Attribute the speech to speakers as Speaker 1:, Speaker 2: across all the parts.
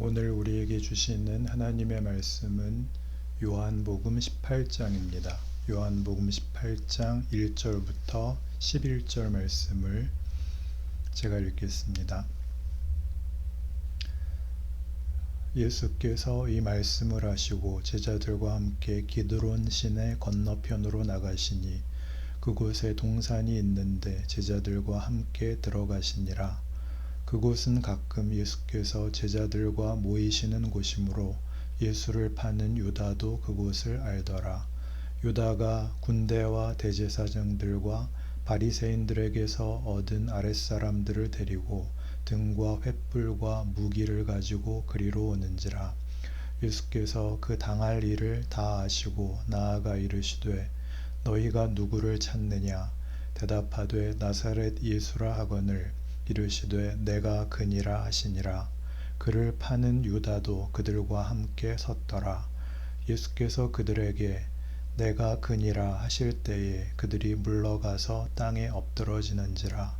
Speaker 1: 오늘 우리에게 주시는 하나님의 말씀은 요한복음 18장입니다. 요한복음 18장 1절부터 11절 말씀을 제가 읽겠습니다. 예수께서 이 말씀을 하시고 제자들과 함께 기드론 시내 건너편으로 나가시니 그곳에 동산이 있는데 제자들과 함께 들어가시니라. 그곳은 가끔 예수께서 제자들과 모이시는 곳이므로 예수를 파는 유다도 그곳을 알더라. 유다가 군대와 대제사장들과 바리새인들에게서 얻은 아랫사람들을 데리고 등과 횃불과 무기를 가지고 그리로 오는지라. 예수께서 그 당할 일을 다 아시고 나아가 이르시되 너희가 누구를 찾느냐? 대답하되 나사렛 예수라 하거늘 이르시되 내가 그니라 하시니라. 그를 파는 유다도 그들과 함께 섰더라. 예수께서 그들에게 내가 그니라 하실 때에 그들이 물러가서 땅에 엎드러지는지라.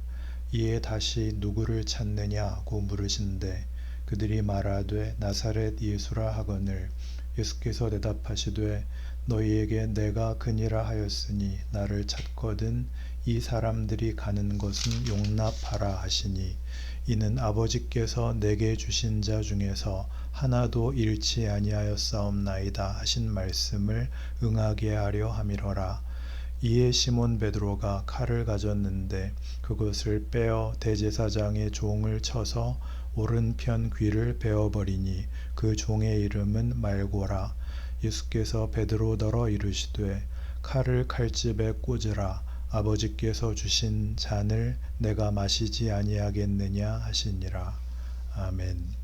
Speaker 1: 이에 다시 누구를 찾느냐고 물으신대 그들이 말하되 나사렛 예수라 하거늘 예수께서 대답하시되 너희에게 내가 그니라 하였으니 나를 찾거든 이 사람들이 가는 것은 용납하라 하시니 이는 아버지께서 내게 주신 자 중에서 하나도 잃지 아니하였사옵나이다 하신 말씀을 응하게 하려 함이로라. 이에 시몬 베드로가 칼을 가졌는데 그것을 빼어 대제사장의 종을 쳐서 오른편 귀를 베어버리니 그 종의 이름은 말고라. 예수께서 베드로더러 이르시되 칼을 칼집에 꽂으라. 아버지께서 주신 잔을 내가 마시지 아니하겠느냐 하시니라. 아멘.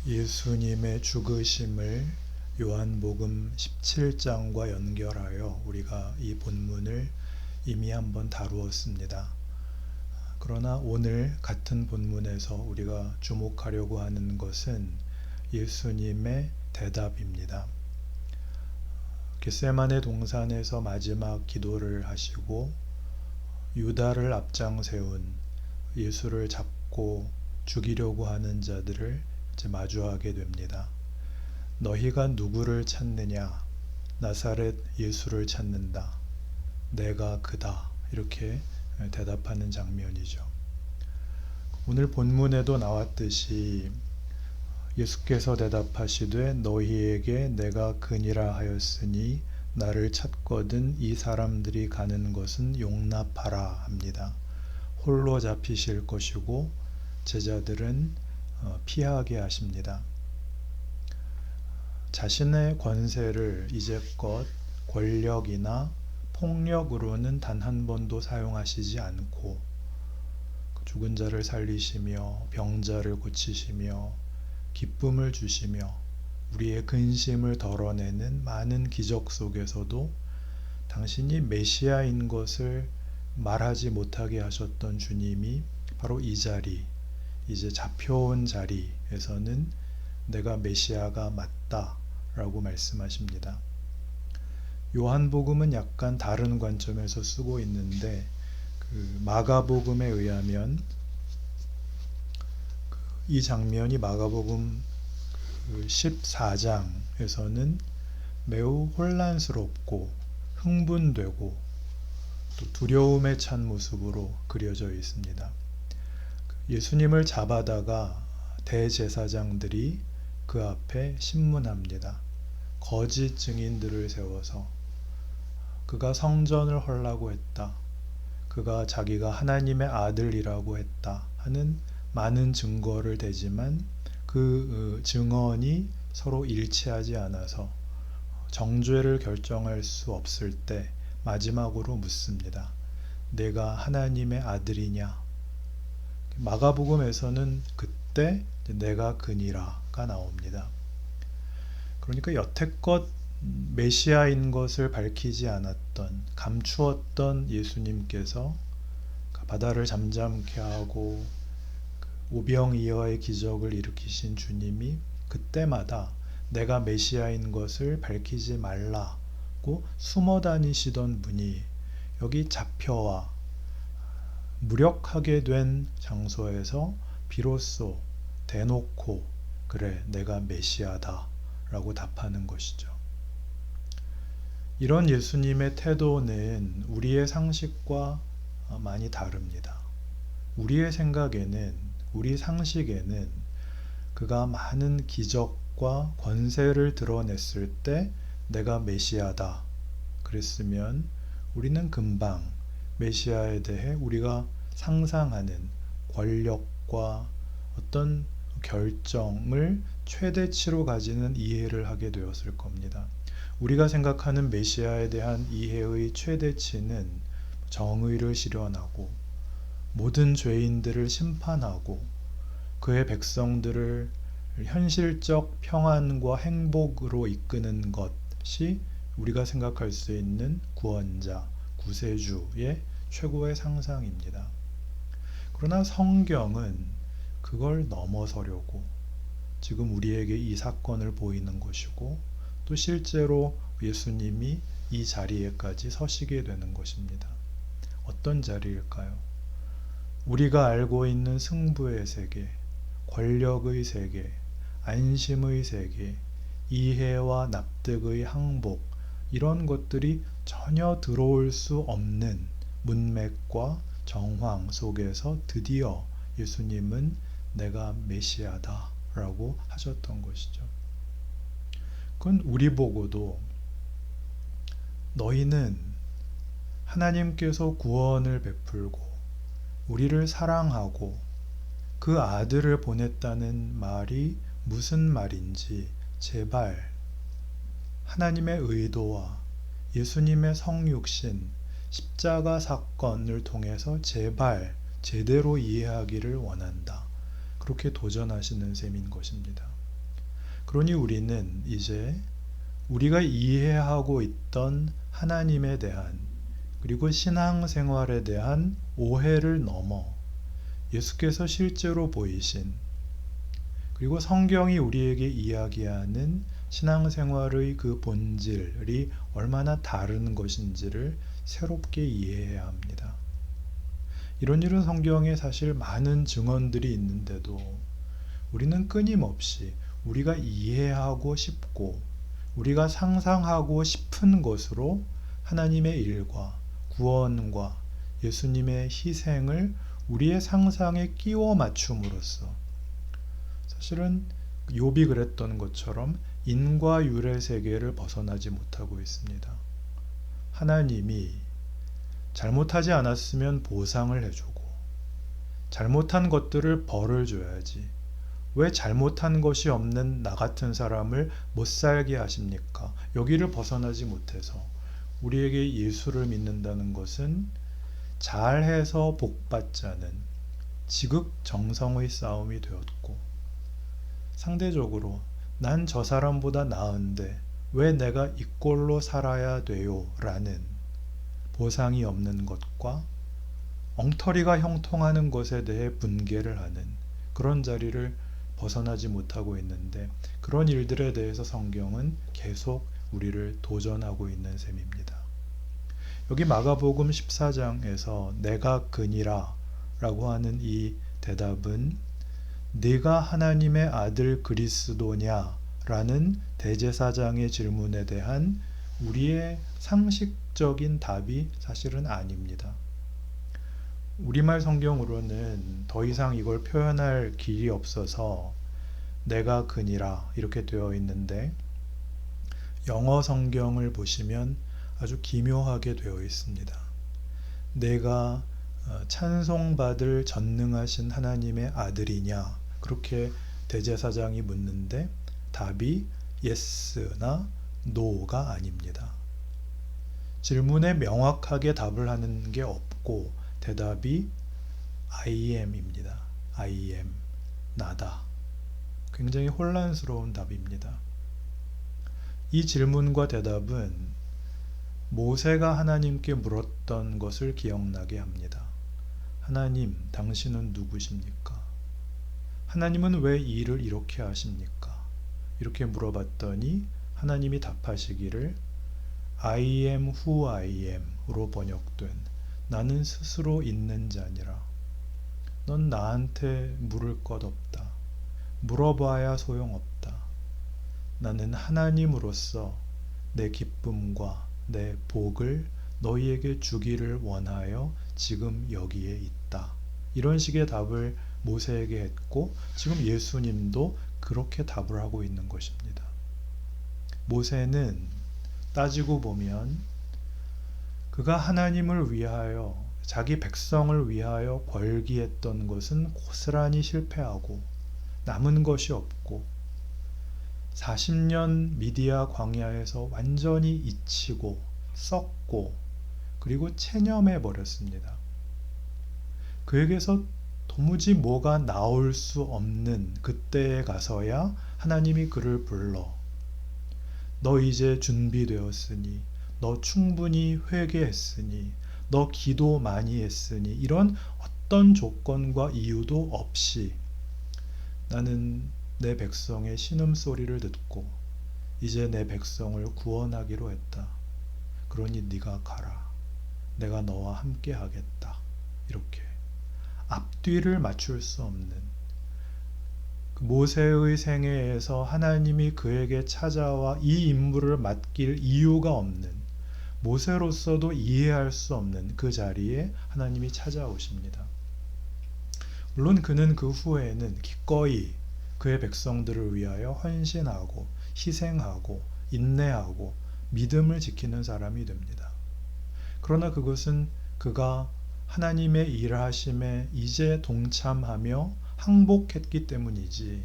Speaker 1: 예수님의 죽으심을 요한복음 17장과 연결하여 우리가 이 본문을 이미 한번 다루었습니다. 그러나 오늘 같은 본문에서 우리가 주목하려고 하는 것은 예수님의 대답입니다. 겟세마네 동산에서 마지막 기도를 하시고 유다를 앞장 세운 예수를 잡고 죽이려고 하는 자들을 이제 마주하게 됩니다. 너희가 누구를 찾느냐? 나사렛 예수를 찾는다. 내가 그다. 이렇게 대답하는 장면이죠. 오늘 본문에도 나왔듯이 예수께서 대답하시되 너희에게 내가 그니라 하였으니 나를 찾거든 이 사람들이 가는 것은 용납하라 합니다. 홀로 잡히실 것이고 제자들은 피하게 하십니다. 자신의 권세를 이제껏 권력이나 폭력으로는 단 한 번도 사용하시지 않고 죽은 자를 살리시며 병자를 고치시며 기쁨을 주시며 우리의 근심을 덜어내는 많은 기적 속에서도 당신이 메시아인 것을 말하지 못하게 하셨던 주님이 바로 이 자리, 이제 잡혀온 자리에서는 내가 메시아가 맞다 라고 말씀하십니다. 요한복음은 약간 다른 관점에서 쓰고 있는데 마가복음에 의하면 이 장면이 마가복음 14장에서는 매우 혼란스럽고 흥분되고 또 두려움에 찬 모습으로 그려져 있습니다. 예수님을 잡아다가 대제사장들이 그 앞에 신문합니다. 거짓 증인들을 세워서 그가 성전을 헐라고 했다. 그가 자기가 하나님의 아들이라고 했다 하는 많은 증거를 대지만 그 증언이 서로 일치하지 않아서 정죄를 결정할 수 없을 때 마지막으로 묻습니다. 내가 하나님의 아들이냐? 마가복음에서는 그때 내가 그니라가 나옵니다. 그러니까 여태껏 메시아인 것을 밝히지 않았던, 감추었던 예수님께서 바다를 잠잠케 하고 오병이어의 기적을 일으키신 주님이 그때마다 내가 메시아인 것을 밝히지 말라고 숨어 다니시던 분이 여기 잡혀와 무력하게 된 장소에서 비로소 대놓고 그래 내가 메시아다 라고 답하는 것이죠. 이런 예수님의 태도는 우리의 상식과 많이 다릅니다. 우리의 생각에는, 우리 상식에는 그가 많은 기적과 권세를 드러냈을 때 내가 메시아다 그랬으면 우리는 금방 메시아에 대해 우리가 상상하는 권력과 어떤 결정을 최대치로 가지는 이해를 하게 되었을 겁니다. 우리가 생각하는 메시아에 대한 이해의 최대치는 정의를 실현하고 모든 죄인들을 심판하고 그의 백성들을 현실적 평안과 행복으로 이끄는 것이 우리가 생각할 수 있는 구원자, 구세주의 최고의 상상입니다. 그러나 성경은 그걸 넘어서려고 지금 우리에게 이 사건을 보이는 것이고 또 실제로 예수님이 이 자리에까지 서시게 되는 것입니다. 어떤 자리일까요? 우리가 알고 있는 승부의 세계, 권력의 세계, 안심의 세계, 이해와 납득의 항복 이런 것들이 전혀 들어올 수 없는 문맥과 정황 속에서 드디어 예수님은 내가 메시아다 라고 하셨던 것이죠. 그건 우리 보고도 너희는 하나님께서 구원을 베풀고 우리를 사랑하고 그 아들을 보냈다는 말이 무슨 말인지 제발 하나님의 의도와 예수님의 성육신, 십자가 사건을 통해서 제발 제대로 이해하기를 원한다. 그렇게 도전하시는 셈인 것입니다. 그러니 우리는 이제 우리가 이해하고 있던 하나님에 대한 그리고 신앙생활에 대한 오해를 넘어 예수께서 실제로 보이신 그리고 성경이 우리에게 이야기하는 신앙생활의 그 본질이 얼마나 다른 것인지를 새롭게 이해해야 합니다. 이런 일은 성경에 사실 많은 증언들이 있는데도 우리는 끊임없이 우리가 이해하고 싶고 우리가 상상하고 싶은 것으로 하나님의 일과 구원과 예수님의 희생을 우리의 상상에 끼워 맞춤으로써 사실은 욥이 그랬던 것처럼 인과 율의 세계를 벗어나지 못하고 있습니다. 하나님이 잘못하지 않았으면 보상을 해주고 잘못한 것들을 벌을 줘야지 왜 잘못한 것이 없는 나 같은 사람을 못 살게 하십니까? 여기를 벗어나지 못해서 우리에게 예수를 믿는다는 것은 잘해서 복받자는 지극정성의 싸움이 되었고 상대적으로 난 저 사람보다 나은데 왜 내가 이 꼴로 살아야 돼요? 라는 보상이 없는 것과 엉터리가 형통하는 것에 대해 분개를 하는 그런 자리를 벗어나지 못하고 있는데 그런 일들에 대해서 성경은 계속 우리를 도전하고 있는 셈입니다. 여기 마가복음 14장에서 내가 그니라 라고 하는 이 대답은 네가 하나님의 아들 그리스도냐 라는 대제사장의 질문에 대한 우리의 상식적인 답이 사실은 아닙니다. 우리말 성경으로는 더 이상 이걸 표현할 길이 없어서 내가 그니라 이렇게 되어 있는데 영어 성경을 보시면 아주 기묘하게 되어 있습니다. 내가 찬송받을 전능하신 하나님의 아들이냐 그렇게 대제사장이 묻는데 답이 yes나 no가 아닙니다. 질문에 명확하게 답을 하는 게 없고 대답이 I am입니다. I am, 나다. 굉장히 혼란스러운 답입니다. 이 질문과 대답은 모세가 하나님께 물었던 것을 기억나게 합니다. 하나님, 당신은 누구십니까? 하나님은 왜 이 일을 이렇게 하십니까? 이렇게 물어봤더니 하나님이 답하시기를 I am who I am 으로 번역된 나는 스스로 있는 자니라. 넌 나한테 물을 것 없다. 물어봐야 소용없다. 나는 하나님으로서 내 기쁨과 내 복을 너희에게 주기를 원하여 지금 여기에 있다. 이런 식의 답을 모세에게 했고 지금 예수님도 그렇게 답을 하고 있는 것입니다. 모세는 따지고 보면 그가 하나님을 위하여 자기 백성을 위하여 벌기했던 것은 고스란히 실패하고 남은 것이 없고 40년 미디아 광야에서 완전히 잊히고 썩고 그리고 체념해 버렸습니다. 그에게서 도무지 뭐가 나올 수 없는 그때에 가서야 하나님이 그를 불러 너 이제 준비되었으니 너 충분히 회개했으니 너 기도 많이 했으니 이런 어떤 조건과 이유도 없이 나는 내 백성의 신음소리를 듣고 이제 내 백성을 구원하기로 했다. 그러니 네가 가라. 내가 너와 함께 하겠다. 이렇게 앞뒤를 맞출 수 없는 그 모세의 생애에서 하나님이 그에게 찾아와 이 임무를 맡길 이유가 없는 모세로서도 이해할 수 없는 그 자리에 하나님이 찾아오십니다. 물론 그는 그 후에는 기꺼이 그의 백성들을 위하여 헌신하고 희생하고 인내하고 믿음을 지키는 사람이 됩니다. 그러나 그것은 그가 하나님의 일하심에 이제 동참하며 항복했기 때문이지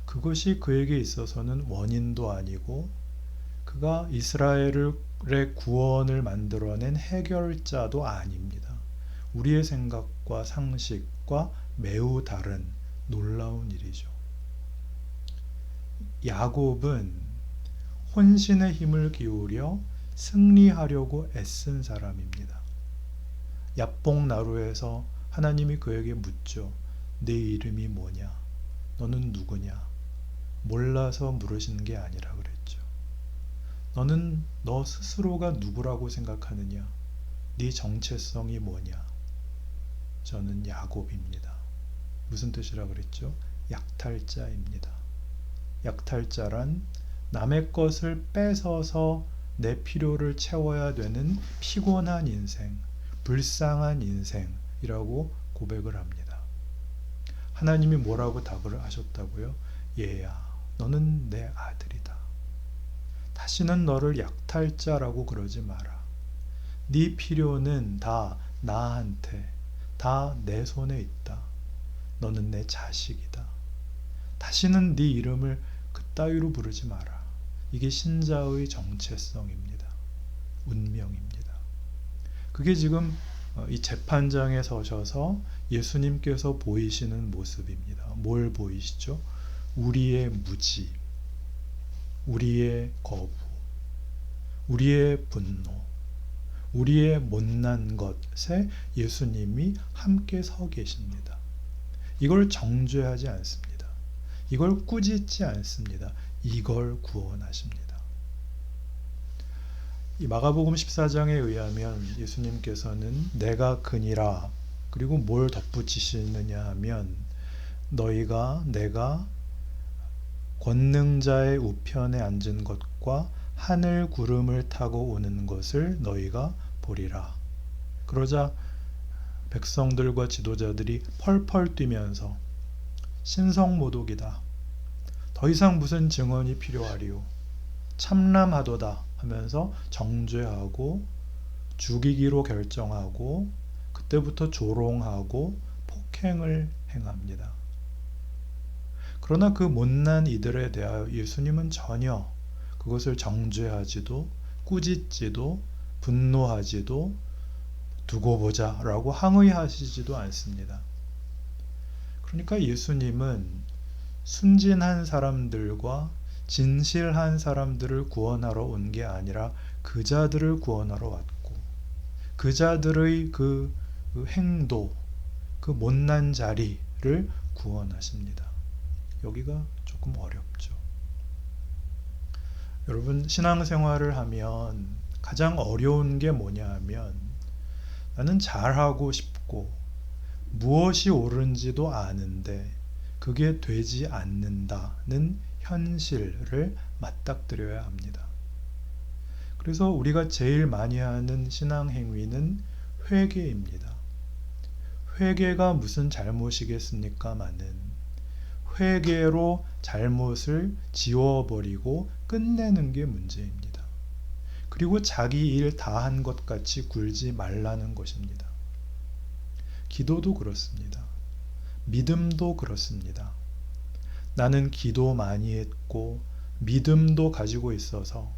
Speaker 1: 그것이 그에게 있어서는 원인도 아니고 그가 이스라엘의 구원을 만들어낸 해결자도 아닙니다. 우리의 생각과 상식과 매우 다른 놀라운 일이죠. 야곱은 혼신의 힘을 기울여 승리하려고 애쓴 사람입니다. 야뽕나루에서 하나님이 그에게 묻죠. 네 이름이 뭐냐? 너는 누구냐? 몰라서 물으신 게 아니라 그랬죠. 너는 너 스스로가 누구라고 생각하느냐? 네 정체성이 뭐냐? 저는 야곱입니다. 무슨 뜻이라 그랬죠? 약탈자입니다. 약탈자란 남의 것을 뺏어서 내 필요를 채워야 되는 피곤한 인생, 불쌍한 인생이라고 고백을 합니다. 하나님이 뭐라고 답을 하셨다고요? 얘야, 너는 내 아들이다. 다시는 너를 약탈자라고 그러지 마라. 네 필요는 다 나한테, 다 내 손에 있다. 너는 내 자식이다. 다시는 네 이름을 그따위로 부르지 마라. 이게 신자의 정체성입니다. 운명입니다. 그게 지금 이 재판장에 서셔서 예수님께서 보이시는 모습입니다. 뭘 보이시죠? 우리의 무지, 우리의 거부, 우리의 분노, 우리의 못난 것에 예수님이 함께 서 계십니다. 이걸 정죄하지 않습니다. 이걸 꾸짖지 않습니다. 이걸 구원하십니다. 이 마가복음 14장에 의하면 예수님께서는 내가 그니라 그리고 뭘 덧붙이시느냐 하면 너희가 내가 권능자의 우편에 앉은 것과 하늘 구름을 타고 오는 것을 너희가 보리라. 그러자 백성들과 지도자들이 펄펄 뛰면서 신성모독이다. 더 이상 무슨 증언이 필요하리요. 참람하도다 하면서 정죄하고 죽이기로 결정하고 그때부터 조롱하고 폭행을 행합니다. 그러나 그 못난 이들에 대하여 예수님은 전혀 그것을 정죄하지도 꾸짖지도 분노하지도 두고 보자 라고 항의하시지도 않습니다. 그러니까 예수님은 순진한 사람들과 진실한 사람들을 구원하러 온 게 아니라 그 자들을 구원하러 왔고 그 자들의 그 행도, 그 못난 자리를 구원하십니다. 여기가 조금 어렵죠. 여러분 신앙생활을 하면 가장 어려운 게 뭐냐 하면 나는 잘하고 싶고 무엇이 옳은지도 아는데 그게 되지 않는다는 현실을 맞닥뜨려야 합니다. 그래서 우리가 제일 많이 하는 신앙 행위는 회개입니다. 회개가 무슨 잘못이겠습니까마는 회개로 잘못을 지워버리고 끝내는 게 문제입니다. 그리고 자기 일 다 한 것 같이 굴지 말라는 것입니다. 기도도 그렇습니다. 믿음도 그렇습니다. 나는 기도 많이 했고 믿음도 가지고 있어서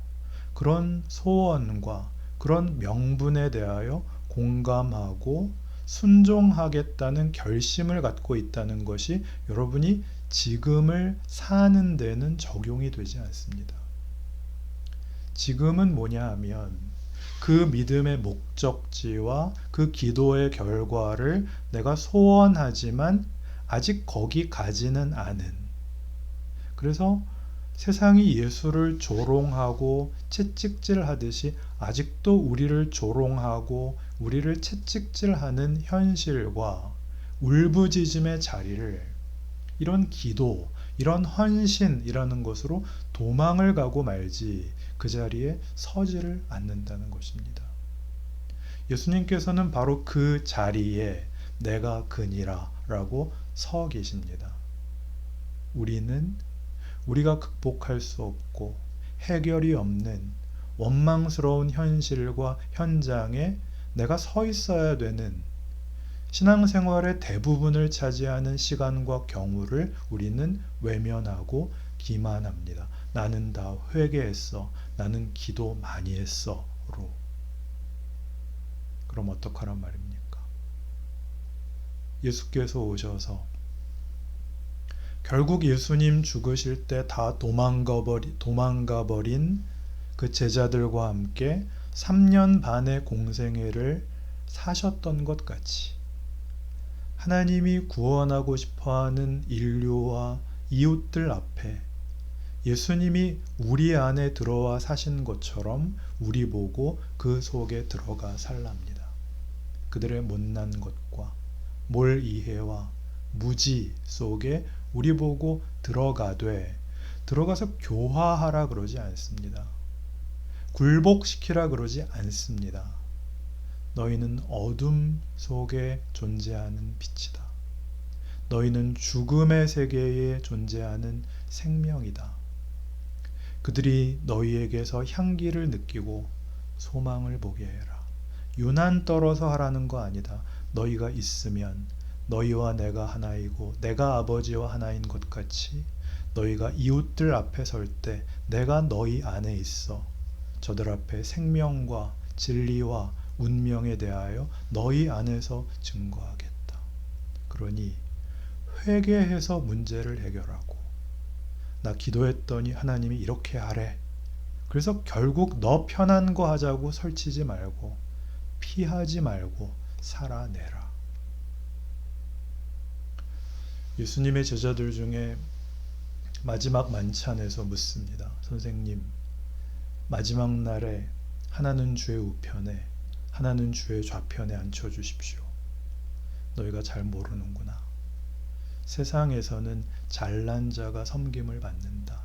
Speaker 1: 그런 소원과 그런 명분에 대하여 공감하고 순종하겠다는 결심을 갖고 있다는 것이 여러분이 지금을 사는 데는 적용이 되지 않습니다. 지금은 뭐냐 하면 그 믿음의 목적지와 그 기도의 결과를 내가 소원하지만 아직 거기 가지는 않은, 그래서 세상이 예수를 조롱하고 채찍질하듯이 아직도 우리를 조롱하고 우리를 채찍질하는 현실과 울부짖음의 자리를 이런 기도, 이런 헌신이라는 것으로 도망을 가고 말지 그 자리에 서지를 않는다는 것입니다. 예수님께서는 바로 그 자리에 내가 그니라 라고 서 계십니다. 우리가 극복할 수 없고 해결이 없는 원망스러운 현실과 현장에 내가 서 있어야 되는 신앙생활의 대부분을 차지하는 시간과 경우를 우리는 외면하고 기만합니다. 나는 다 회개했어. 나는 기도 많이 했어. 로. 그럼 어떡하란 말입니까? 예수께서 오셔서 결국 예수님 죽으실 때 다 도망가버린 그 제자들과 함께 3년 반의 공생애를 사셨던 것 같이 하나님이 구원하고 싶어하는 인류와 이웃들 앞에 예수님이 우리 안에 들어와 사신 것처럼 우리 보고 그 속에 들어가 살랍니다. 그들의 못난 것과 몰 이해와 무지 속에 우리 보고 들어가서 교화하라 그러지 않습니다. 굴복시키라 그러지 않습니다. 너희는 어둠 속에 존재하는 빛이다. 너희는 죽음의 세계에 존재하는 생명이다. 그들이 너희에게서 향기를 느끼고 소망을 보게 해라. 유난 떨어서 하라는 거 아니다. 너희가 있으면 너희와 내가 하나이고 내가 아버지와 하나인 것 같이 너희가 이웃들 앞에 설 때 내가 너희 안에 있어 저들 앞에 생명과 진리와 운명에 대하여 너희 안에서 증거하겠다. 그러니 회개해서 문제를 해결하고 나 기도했더니 하나님이 이렇게 하래. 그래서 결국 너 편한 거 하자고 설치지 말고 피하지 말고 살아내라. 예수님의 제자들 중에 마지막 만찬에서 묻습니다. 선생님, 마지막 날에 하나는 주의 우편에 하나는 주의 좌편에 앉혀주십시오. 너희가 잘 모르는구나. 세상에서는 잘난 자가 섬김을 받는다.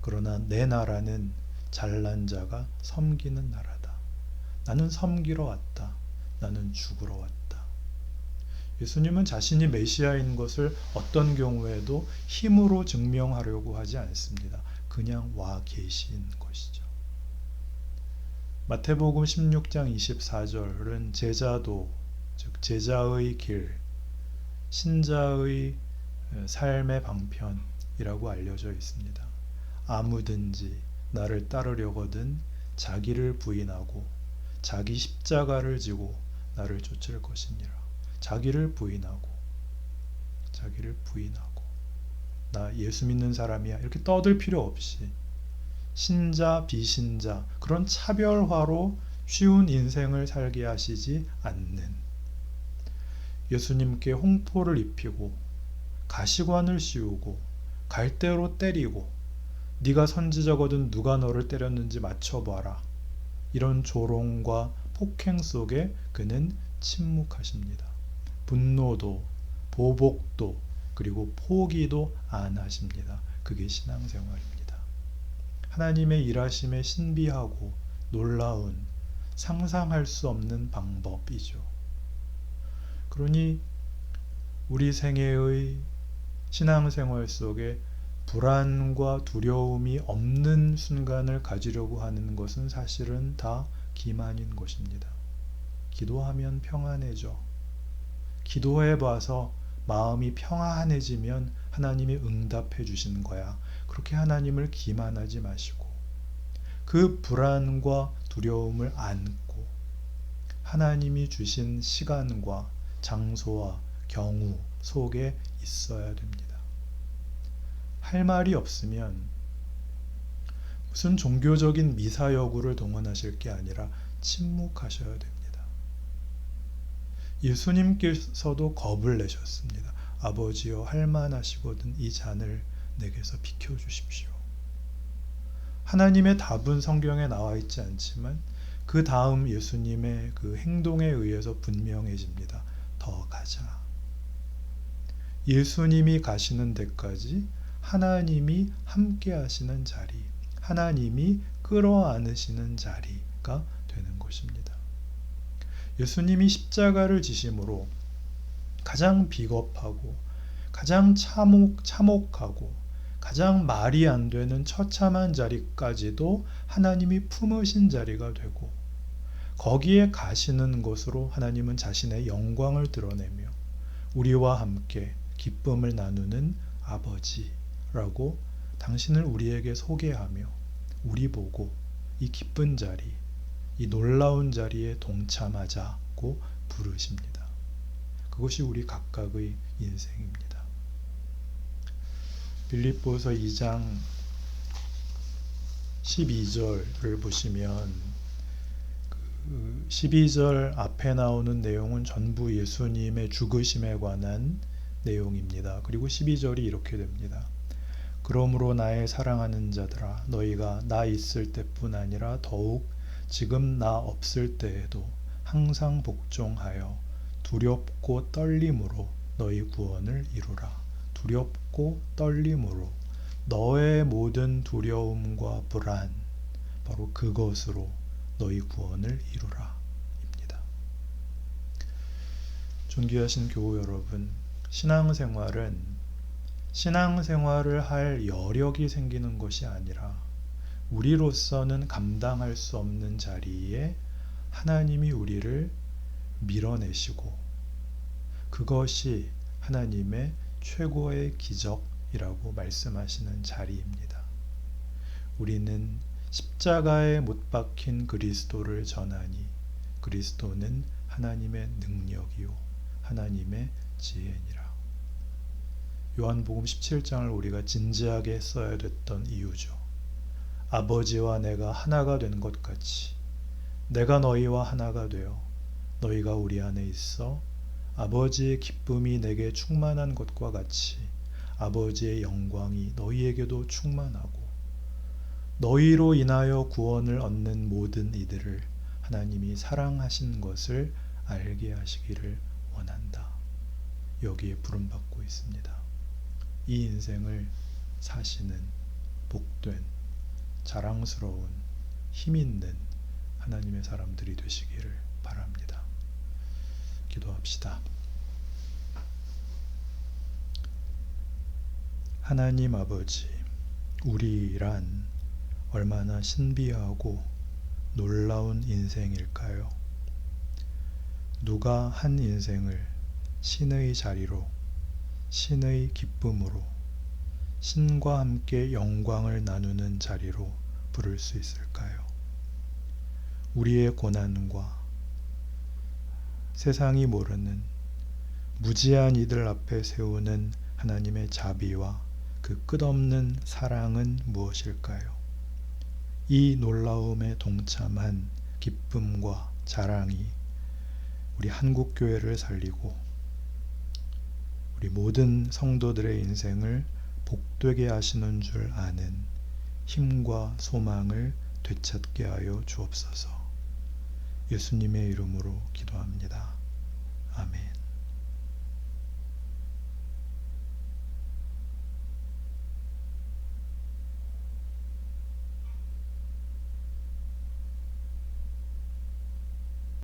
Speaker 1: 그러나 내 나라는 잘난 자가 섬기는 나라다. 나는 섬기러 왔다. 나는 죽으러 왔다. 예수님은 자신이 메시아인 것을 어떤 경우에도 힘으로 증명하려고 하지 않습니다. 그냥 와 계신 것이죠. 마태복음 16장 24절은 제자도, 즉 제자의 길, 신자의 삶의 방편이라고 알려져 있습니다. 아무든지 나를 따르려거든 자기를 부인하고 자기 십자가를 지고 나를 쫓을 것이니라. 자기를 부인하고 나 예수 믿는 사람이야 이렇게 떠들 필요 없이 신자 비신자 그런 차별화로 쉬운 인생을 살게 하시지 않는, 예수님께 홍포를 입히고 가시관을 씌우고 갈대로 때리고 네가 선지자거든 누가 너를 때렸는지 맞춰봐라, 이런 조롱과 폭행 속에 그는 침묵하십니다. 분노도, 보복도, 그리고 포기도 안 하십니다. 그게 신앙생활입니다. 하나님의 일하심의 신비하고 놀라운, 상상할 수 없는 방법이죠. 그러니 우리 생애의 신앙생활 속에 불안과 두려움이 없는 순간을 가지려고 하는 것은 사실은 다 기만인 것입니다. 기도하면 평안해져. 기도해봐서 마음이 평안해지면 하나님이 응답해 주신 거야. 그렇게 하나님을 기만하지 마시고 그 불안과 두려움을 안고 하나님이 주신 시간과 장소와 경우 속에 있어야 됩니다. 할 말이 없으면 무슨 종교적인 미사여구를 동원하실 게 아니라 침묵하셔야 됩니다. 예수님께서도 겁을 내셨습니다. 아버지여, 할 만하시거든 이 잔을 내게서 비켜주십시오. 하나님의 답은 성경에 나와 있지 않지만 그 다음 예수님의 그 행동에 의해서 분명해집니다. 더 가자. 예수님이 가시는 데까지 하나님이 함께 하시는 자리, 하나님이 끌어안으시는 자리가 되는 것입니다. 예수님이 십자가를 지심으로 가장 비겁하고 가장 참혹하고 가장 말이 안 되는 처참한 자리까지도 하나님이 품으신 자리가 되고 거기에 가시는 것으로 하나님은 자신의 영광을 드러내며 우리와 함께 기쁨을 나누는 아버지라고 당신을 우리에게 소개하며 우리 보고 이 기쁜 자리, 이 놀라운 자리에 동참하자고 부르십니다. 그것이 우리 각각의 인생입니다. 빌립보서 2장 12절을 보시면 12절 앞에 나오는 내용은 전부 예수님의 죽으심에 관한 내용입니다. 그리고 12절이 이렇게 됩니다. 그러므로 나의 사랑하는 자들아, 너희가 나 있을 때뿐 아니라 더욱 지금 나 없을 때에도 항상 복종하여 두렵고 떨림으로 너희 구원을 이루라. 두렵고 떨림으로 너의 모든 두려움과 불안, 바로 그것으로 너희 구원을 이루라 입니다. 존귀하신 교우 여러분, 신앙생활을 할 여력이 생기는 것이 아니라 우리로서는 감당할 수 없는 자리에 하나님이 우리를 밀어내시고 그것이 하나님의 최고의 기적이라고 말씀하시는 자리입니다. 우리는 십자가에 못 박힌 그리스도를 전하니 그리스도는 하나님의 능력이요 하나님의 지혜니라. 요한복음 17장을 우리가 진지하게 써야 됐던 이유죠. 아버지와 내가 하나가 된 것 같이 내가 너희와 하나가 되어 너희가 우리 안에 있어 아버지의 기쁨이 내게 충만한 것과 같이 아버지의 영광이 너희에게도 충만하고 너희로 인하여 구원을 얻는 모든 이들을 하나님이 사랑하신 것을 알게 하시기를 원한다. 여기에 부름받고 있습니다. 이 인생을 사시는 복된 자랑스러운 힘있는 하나님의 사람들이 되시기를 바랍니다. 기도합시다. 하나님 아버지, 우리란 얼마나 신비하고 놀라운 인생일까요? 누가 한 인생을 신의 자리로, 신의 기쁨으로, 신과 함께 영광을 나누는 자리로 부를 수 있을까요? 우리의 고난과 세상이 모르는 무지한 이들 앞에 세우는 하나님의 자비와 그 끝없는 사랑은 무엇일까요? 이 놀라움에 동참한 기쁨과 자랑이 우리 한국교회를 살리고 우리 모든 성도들의 인생을 복되게 하시는 줄 아는 힘과 소망을 되찾게 하여 주옵소서. 예수님의 이름으로 기도합니다. 아멘.